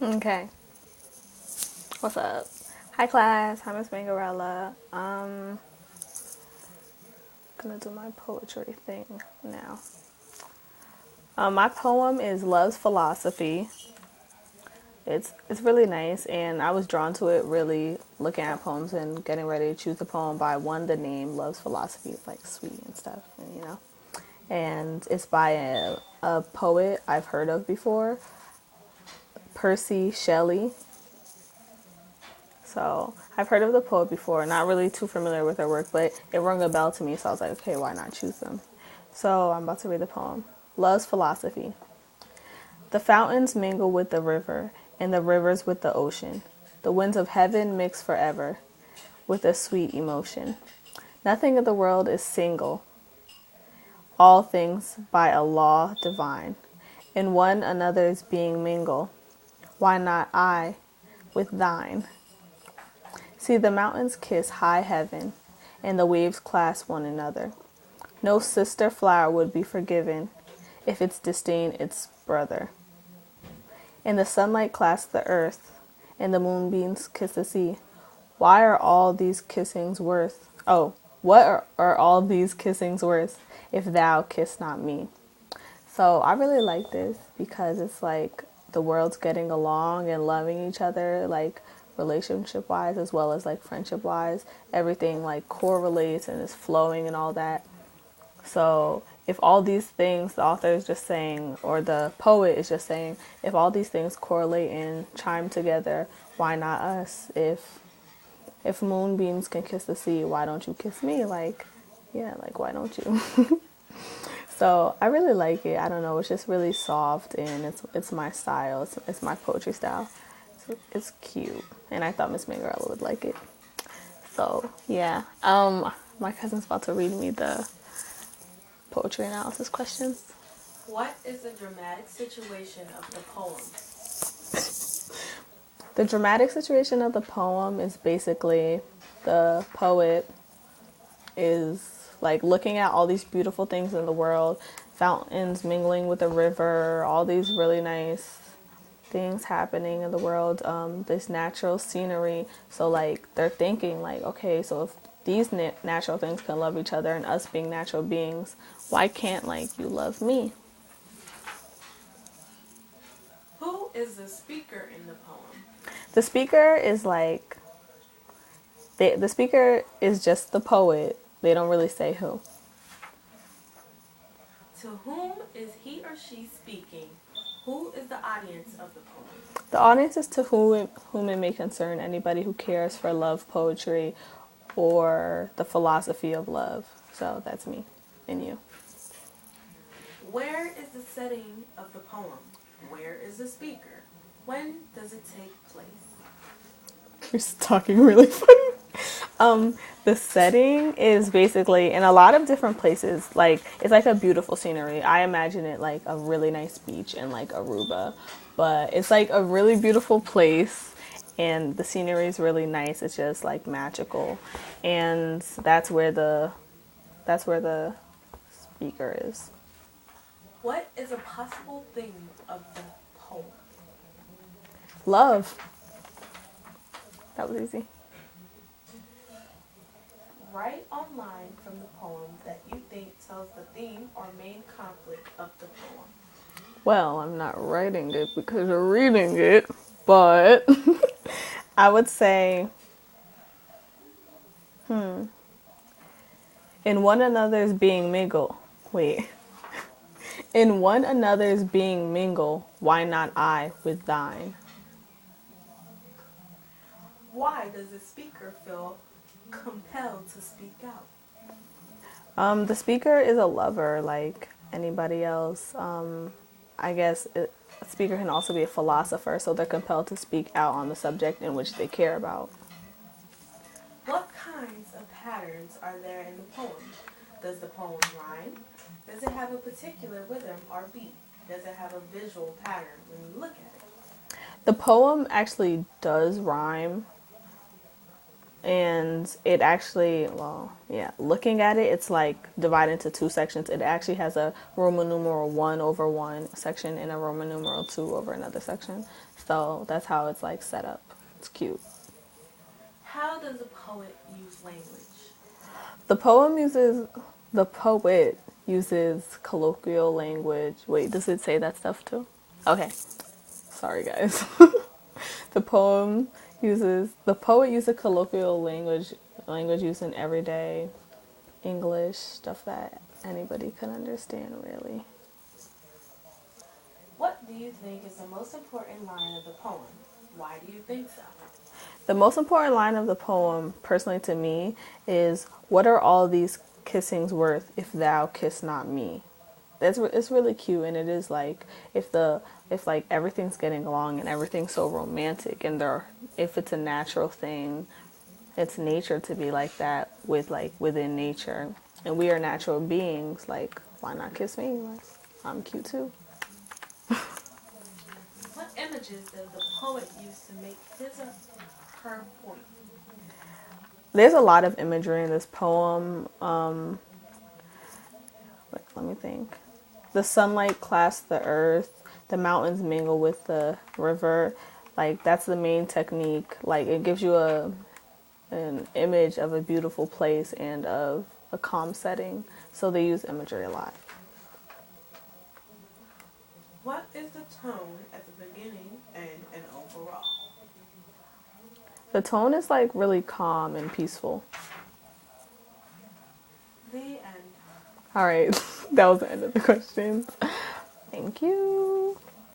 Okay. What's up? Hi class. Hi Miss Mangarella. Gonna do my poetry thing now. My poem is Love's Philosophy. It's really nice, and I was drawn to it really looking at poems and getting ready to choose a poem by one. The name Love's Philosophy is like sweet and stuff, and and it's by a poet I've heard of before, Percy Shelley. So I've heard of the poet before, not really too familiar with her work, but it rung a bell to me, so I was like, okay, why not choose them? So I'm about to read the poem. Love's Philosophy. The fountains mingle with the river, and the rivers with the ocean. The winds of heaven mix forever with a sweet emotion. Nothing of the world is single, all things by a law divine. In one another's being mingle. Why not I with thine? See the mountains kiss high heaven, and the waves clasp one another. No sister flower would be forgiven if its disdain its brother. And the sunlight clasps the earth, and the moonbeams kiss the sea. Why are all these kissings worth? Oh, what are all these kissings worth if thou kiss not me? So I really like this because it's like the world's getting along and loving each other, like relationship wise as well as like friendship wise. Everything like correlates and is flowing and all that. So if all these things, the author is just saying, or the poet is just saying, if all these things correlate and chime together, why not us? If moonbeams can kiss the sea, why don't you kiss me? Like, yeah, like why don't you? So I really like it. I don't know. It's just really soft and it's my style. It's my poetry style. It's cute, and I thought Miss Mangarella would like it. So yeah. My cousin's about to read me the poetry analysis questions. What is the dramatic situation of the poem? The dramatic situation of the poem is basically the poet is like looking at all these beautiful things in the world, fountains mingling with the river, all these really nice things happening in the world, this natural scenery. So like they're thinking like, okay, so if these natural things can love each other and us being natural beings, why can't like you love me? Who is the speaker in the poem? The speaker is like the speaker is just the poet. They don't really say who. To whom is he or she speaking? Who is the audience of the poem? The audience is to whom it may concern, anybody who cares for love poetry or the philosophy of love. So that's me and you. Where is the setting of the poem? Where is the speaker? When does it take place? You're talking really funny. The setting is basically in a lot of different places. Like it's like a beautiful scenery. I imagine it like a really nice beach in like Aruba, but it's like a really beautiful place, and the scenery is really nice. It's just like magical, and that's where the speaker is. What is a possible theme of the poem? Love. That was easy. Write online from the poem that you think tells the theme or main conflict of the poem. Well, I'm not writing it because you're reading it, but I would say, in one another's being mingle. Wait. In one another's being mingle, why not I with thine? Why does the speaker feel compelled to speak out? The speaker is a lover like anybody else. I guess a speaker can also be a philosopher, so they're compelled to speak out on the subject in which they care about. What kinds of patterns are there in the poem? Does the poem rhyme? Does it have a particular rhythm or beat? Does it have a visual pattern when you look at it? The poem actually does rhyme. And it actually, well, yeah, looking at it, it's like divided into two sections. It actually has a Roman numeral 1 over 1 section and a Roman numeral 2 over another section. So that's how it's like set up. It's cute. How does a poet use language? The poem uses, the poet uses colloquial language. Wait, does it say that stuff too? Okay, sorry guys. The poet uses colloquial language used in everyday English, stuff that anybody can understand really. What do you think is the most important line of the poem? Why do you think so? The most important line of the poem, personally to me, is "What are all these kissings worth if thou kiss not me?" It's really cute, and it is like if like everything's getting along and everything's so romantic, and if it's a natural thing, it's nature to be like that with like within nature, and we are natural beings. Like, why not kiss me? Like, I'm cute too. What images does the poet use to make his or her point? There's a lot of imagery in this poem. Let me think. The sunlight clasps the earth. The mountains mingle with the river. Like, that's the main technique. Like, it gives you an image of a beautiful place and of a calm setting. So they use imagery a lot. What is the tone at the beginning and overall? The tone is like really calm and peaceful. The end. All right, that was the end of the questions. Thank you.